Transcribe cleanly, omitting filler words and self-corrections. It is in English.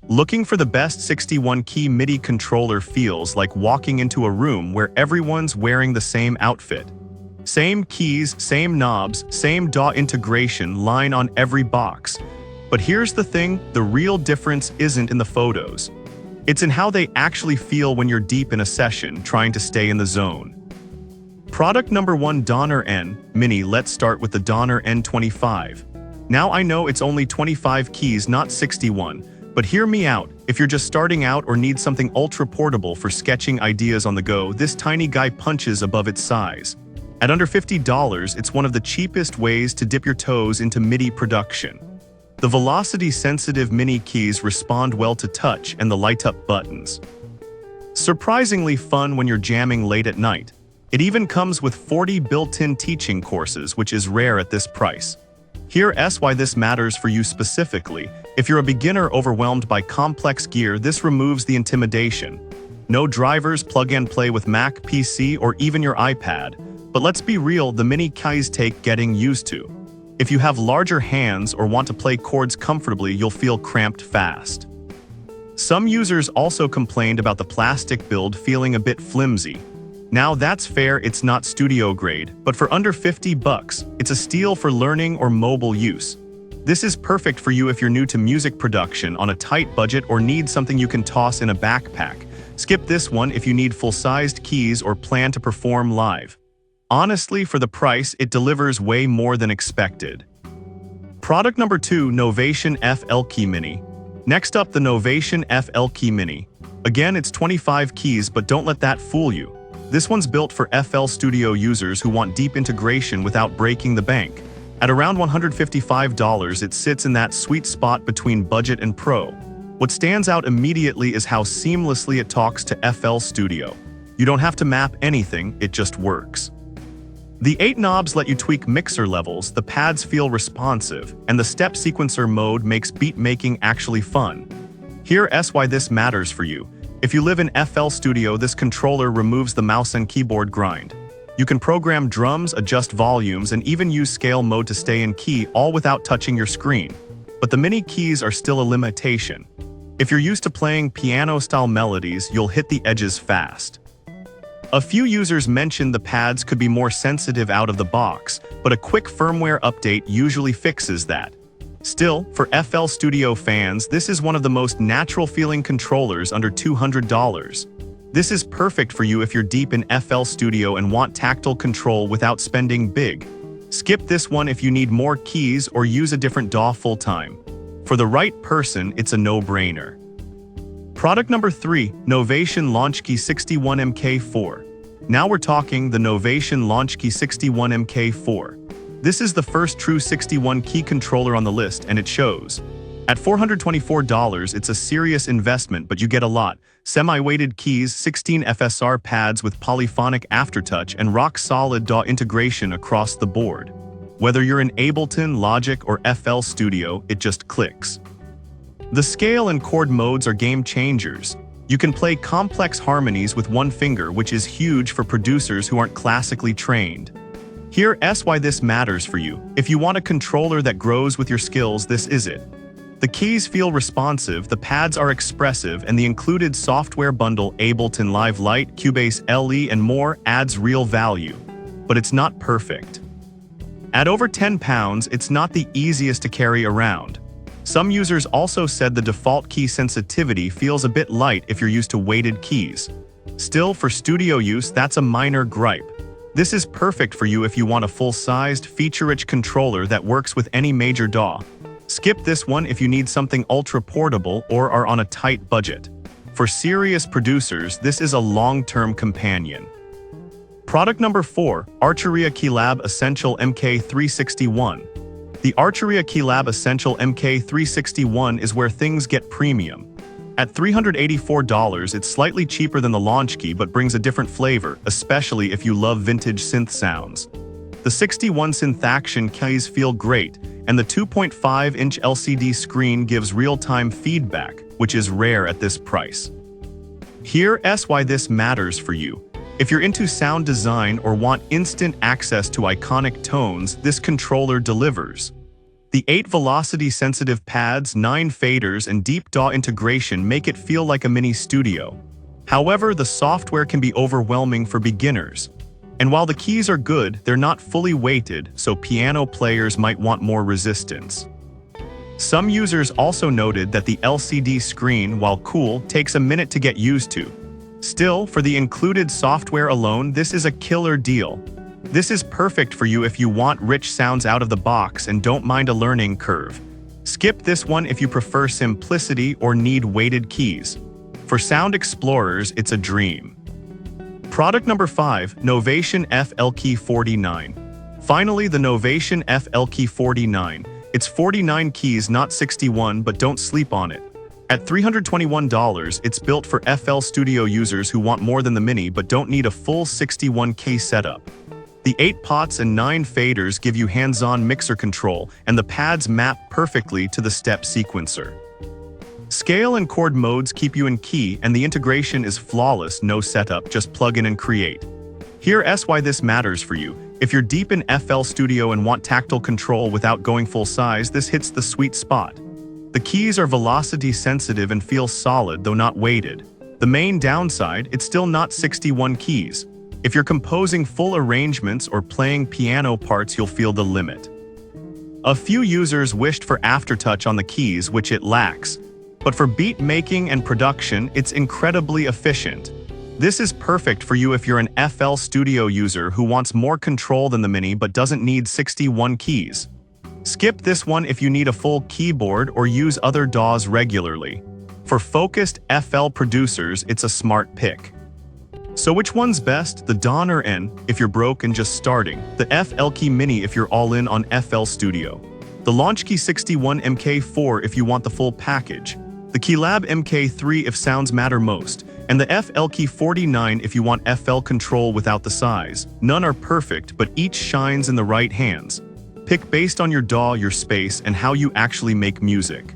Looking for the best 61-key MIDI controller feels like walking into a room where everyone's wearing the same outfit. Same keys, same knobs, same DAW integration line on every box. But here's the thing, the real difference isn't in the photos. It's in how they actually feel when you're deep in a session trying to stay in the zone. Product number 1, Donner N Mini. Let's start with the Donner N25. Now I know it's only 25 keys, not 61. But hear me out, if you're just starting out or need something ultra-portable for sketching ideas on the go, this tiny guy punches above its size. At under $50, it's one of the cheapest ways to dip your toes into MIDI production. The velocity-sensitive mini keys respond well to touch and the light-up buttons. Surprisingly fun when you're jamming late at night. It even comes with 40 built-in teaching courses, which is rare at this price. Here's why this matters for you specifically. If you're a beginner overwhelmed by complex gear, this removes the intimidation. No drivers, plug and play with Mac, PC, or even your iPad. But let's be real, the mini keys take getting used to. If you have larger hands or want to play chords comfortably, you'll feel cramped fast. Some users also complained about the plastic build feeling a bit flimsy. Now that's fair, it's not studio grade, but for under $50, it's a steal for learning or mobile use. This is perfect for you if you're new to music production on a tight budget or need something you can toss in a backpack. Skip this one if you need full-sized keys or plan to perform live. Honestly, for the price, it delivers way more than expected. Product number 2, Novation FL Key Mini. Next up, the Novation FL Key Mini. Again, it's 25 keys, but don't let that fool you. This one's built for FL Studio users who want deep integration without breaking the bank. At around $155, it sits in that sweet spot between budget and pro. What stands out immediately is how seamlessly it talks to FL Studio. You don't have to map anything, it just works. The 8 knobs let you tweak mixer levels, the pads feel responsive, and the step sequencer mode makes beat making actually fun. Here's why this matters for you. If you live in FL Studio, this controller removes the mouse and keyboard grind. You can program drums, adjust volumes, and even use scale mode to stay in key, all without touching your screen. But the mini keys are still a limitation. If you're used to playing piano-style melodies, you'll hit the edges fast. A few users mentioned the pads could be more sensitive out of the box, but a quick firmware update usually fixes that. Still, for FL Studio fans, this is one of the most natural-feeling controllers under $200. This is perfect for you if you're deep in FL Studio and want tactile control without spending big. Skip this one if you need more keys or use a different DAW full-time. For the right person, it's a no-brainer. Product number 3, Novation Launchkey 61MK4. Now we're talking the Novation Launchkey 61MK4. This is the first true 61-key controller on the list, and it shows. At $424, it's a serious investment, but you get a lot. Semi-weighted keys, 16 FSR pads with polyphonic aftertouch, and rock-solid DAW integration across the board. Whether you're in Ableton, Logic, or FL Studio, it just clicks. The scale and chord modes are game changers. You can play complex harmonies with one finger, which is huge for producers who aren't classically trained. Here's why this matters for you. If you want a controller that grows with your skills, this is it. The keys feel responsive, the pads are expressive, and the included software bundle Ableton Live Lite, Cubase LE, and more adds real value. But it's not perfect. At over £10, it's not the easiest to carry around. Some users also said the default key sensitivity feels a bit light if you're used to weighted keys. Still, for studio use, that's a minor gripe. This is perfect for you if you want a full-sized, feature-rich controller that works with any major DAW. Skip this one if you need something ultra-portable or are on a tight budget. For serious producers, this is a long-term companion. Product number 4, Arturia Keylab Essential MK361. The Arturia Keylab Essential MK361 is where things get premium. At $384, it's slightly cheaper than the Launchkey but brings a different flavor, especially if you love vintage synth sounds. The 61 synth-action keys feel great, and the 2.5-inch LCD screen gives real-time feedback, which is rare at this price. Here's why this matters for you. If you're into sound design or want instant access to iconic tones, this controller delivers. The 8 velocity-sensitive pads, 9 faders, and deep DAW integration make it feel like a mini studio. However, the software can be overwhelming for beginners. And while the keys are good, they're not fully weighted, so piano players might want more resistance. Some users also noted that the LCD screen, while cool, takes a minute to get used to. Still, for the included software alone, this is a killer deal. This is perfect for you if you want rich sounds out of the box and don't mind a learning curve. Skip this one if you prefer simplicity or need weighted keys. For sound explorers, it's a dream. Product number 5, Novation FL Key 49. Finally, the Novation FL Key 49. It's 49 keys, not 61, but don't sleep on it. At $321, it's built for FL Studio users who want more than the Mini but don't need a full 61K setup. The 8 pots and 9 faders give you hands-on mixer control, and the pads map perfectly to the step sequencer. Scale and chord modes keep you in key, and the integration is flawless, no setup, just plug in and create. Here's why this matters for you. If you're deep in FL Studio and want tactile control without going full size, this hits the sweet spot. The keys are velocity sensitive and feel solid, though not weighted. The main downside, it's still not 61 keys. If you're composing full arrangements or playing piano parts, you'll feel the limit. A few users wished for aftertouch on the keys, which it lacks. But for beat making and production, it's incredibly efficient. This is perfect for you if you're an FL Studio user who wants more control than the Mini but doesn't need 61 keys. Skip this one if you need a full keyboard or use other DAWs regularly. For focused FL producers, it's a smart pick. So which one's best, the DAW or N if you're broke and just starting, the FL Key Mini if you're all in on FL Studio, the Launchkey 61 MK4 if you want the full package, the Keylab MK3 if sounds matter most, and the FL Key 49 if you want FL control without the size. None are perfect, but each shines in the right hands. Pick based on your DAW, your space, and how you actually make music.